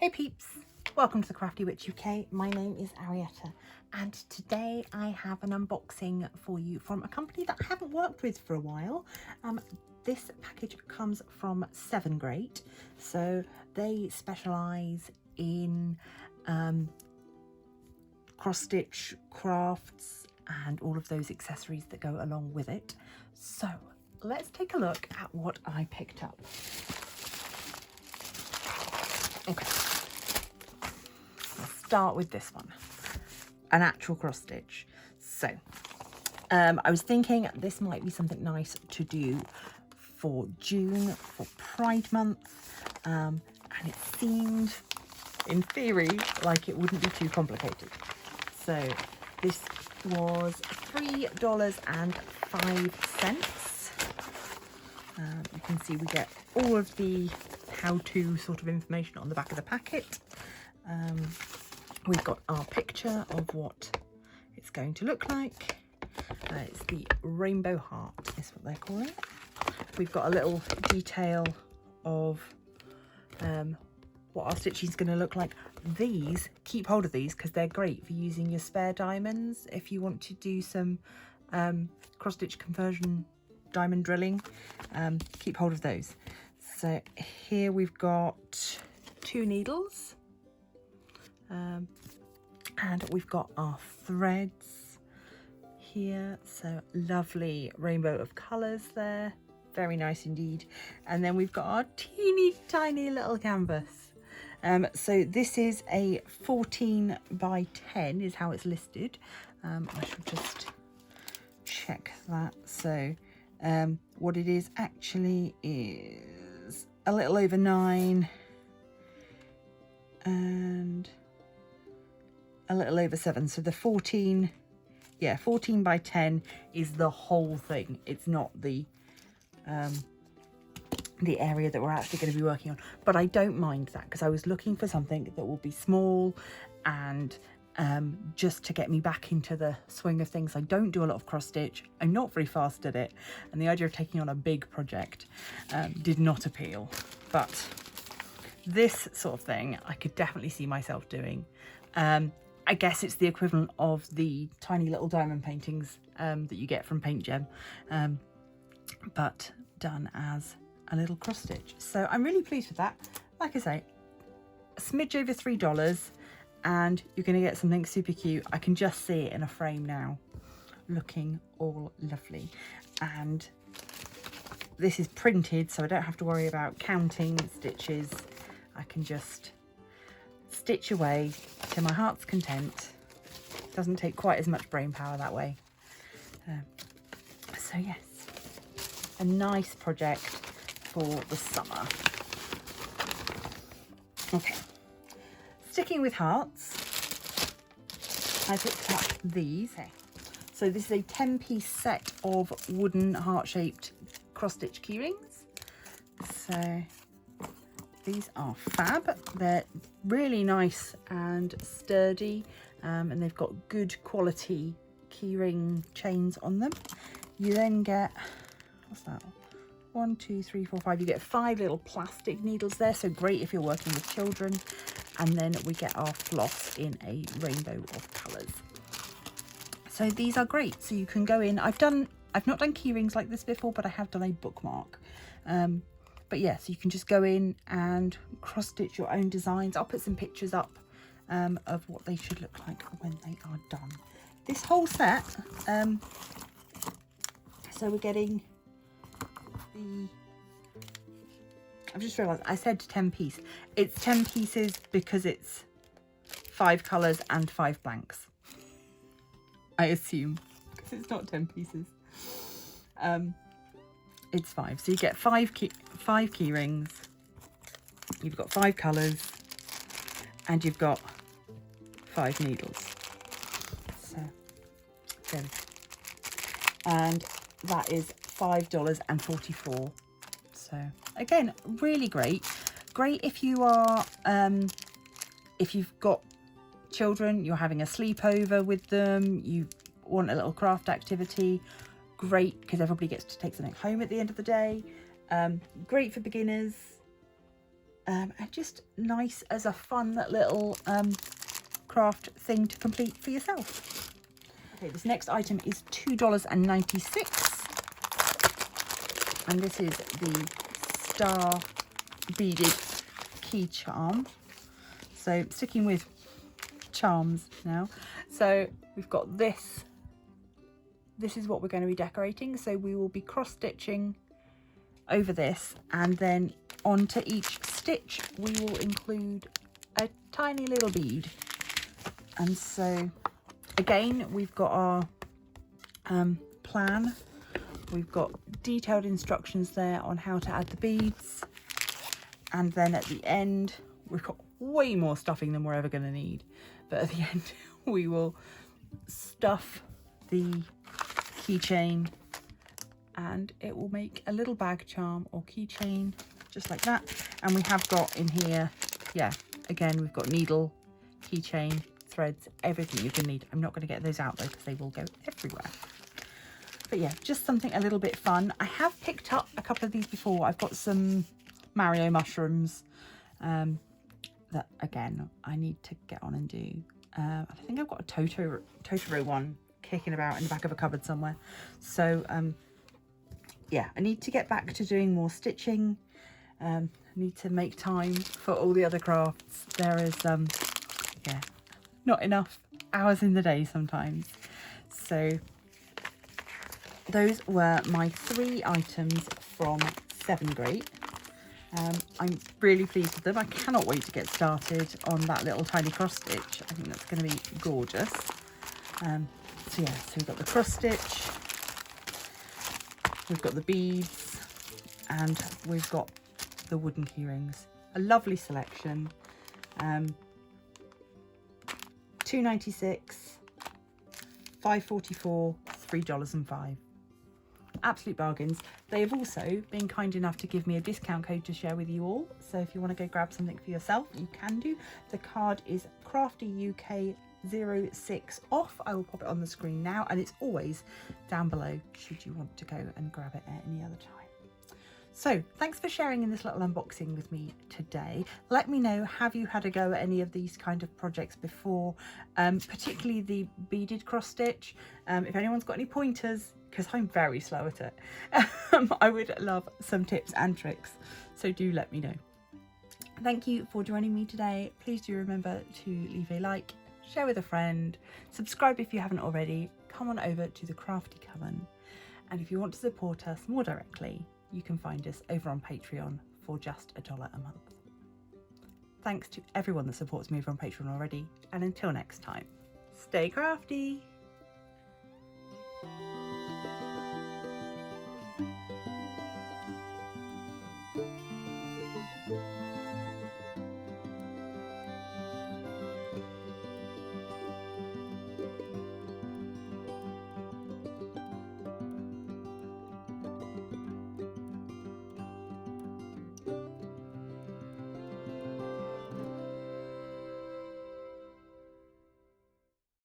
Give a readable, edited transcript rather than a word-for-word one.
Hey peeps, welcome to the Crafty Witch UK. My name is Arietta and today I have an unboxing for you from a company that I haven't worked with for a while. This package comes from SevenGreat, so they specialise in cross-stitch crafts and all of those accessories that go along with it. So let's take a look at what I picked up. Okay, let's start with this one, an actual cross stitch. So I was thinking this might be something nice to do for June, for Pride Month, and it seemed in theory like it wouldn't be too complicated. So this was $3.05. You can see we get all of the how-to sort of information on the back of the packet. We've got our picture of what it's going to look like. It's the rainbow heart is what they're calling it. We've got a little detail of what our stitching is going to look like. These, keep hold of these because they're great for using your spare diamonds if you want to do some cross-stitch conversion diamond drilling. Keep hold of those. So here we've got 2 needles, and we've got our threads here. So lovely rainbow of colours there, very nice indeed. And then we've got our teeny tiny little canvas. So this is a 14 by 10 is how it's listed. I should just check that. So what it is actually is a little over 9 and a little over 7. So the 14 by 10 is the whole thing. It's not the area that we're actually going to be working on, but I don't mind that because I was looking for something that will be small and just to get me back into the swing of things. I don't do a lot of cross stitch, I'm not very fast at it, and the idea of taking on a big project did not appeal. But this sort of thing I could definitely see myself doing. I guess it's the equivalent of the tiny little diamond paintings that you get from Paint Gem, but done as a little cross stitch. So I'm really pleased with that. Like I say, a smidge over $3, and you're going to get something super cute. I can just see it in a frame now, looking all lovely. And this is printed, so I don't have to worry about counting stitches. I can just stitch away to my heart's content. Doesn't take quite as much brain power that way. So yes, a nice project for the summer. Okay, sticking with hearts, I picked up these. Okay. So this is a 10-piece set of wooden heart-shaped cross-stitch keyrings. So these are fab. They're really nice and sturdy, and they've got good quality keyring chains on them. You then get, what's that? 1, 2, 3, 4, 5. You get 5 little plastic needles there, so great if you're working with children. And then we get our floss in a rainbow of colours. So these are great. So you can go in. I've not done key rings like this before, but I have done a bookmark. But yeah, so you can just go in and cross stitch your own designs. I'll put some pictures up of what they should look like when they are done. This whole set, so we're getting I've just realised I said 10 piece. It's 10 pieces because it's 5 colours and 5 blanks, I assume, because it's not 10 pieces. It's 5, so you get 5 key rings, you've got 5 colours, and you've got 5 needles. So there we go. And that is $5.44. So again, really great if you are if you've got children, you're having a sleepover with them, you want a little craft activity. Great because everybody gets to take something home at the end of the day. Great for beginners, and just nice as a fun little craft thing to complete for yourself. Okay, this next item is $2.96, and this is the star beaded key charm. So sticking with charms now, so we've got this is what we're going to be decorating. So we will be cross stitching over this, and then onto each stitch we will include a tiny little bead. And so again, we've got our plan, we've got detailed instructions there on how to add the beads, and then at the end we've got way more stuffing than we're ever going to need, but at the end we will stuff the keychain, and it will make a little bag charm or keychain just like that. And we have got in here, yeah, again, we've got needle, keychain, threads, everything you can need. I'm not going to get those out though because they will go everywhere. But yeah, just something a little bit fun. I have picked up a couple of these before. I've got some Mario mushrooms that again I need to get on and do. I think I've got a Totoro one kicking about in the back of a cupboard somewhere. So yeah, I need to get back to doing more stitching. I need to make time for all the other crafts. There is yeah, not enough hours in the day sometimes. So those were my 3 items from SevenGreat. I'm really pleased with them. I cannot wait to get started on that little tiny cross stitch. I think that's going to be gorgeous. So yeah, so we've got the cross stitch, we've got the beads, and we've got the wooden key rings. A lovely selection. $2.96, $5.44, $3.05. Absolute bargains. They have also been kind enough to give me a discount code to share with you all. So if you want to go grab something for yourself, you can do. The card is Crafty UK 06 off. I will pop it on the screen now, and it's always down below should you want to go and grab it at any other time. So thanks for sharing in this little unboxing with me today. Let me know, have you had a go at any of these kind of projects before, particularly the beaded cross stitch? If anyone's got any pointers, because I'm very slow at it, I would love some tips and tricks, so do let me know. Thank you for joining me today. Please do remember to leave a like, share with a friend, subscribe if you haven't already, come on over to the Crafty Coven, and if you want to support us more directly, you can find us over on Patreon for just $1 a month. Thanks to everyone that supports me over on Patreon already, and until next time, stay crafty!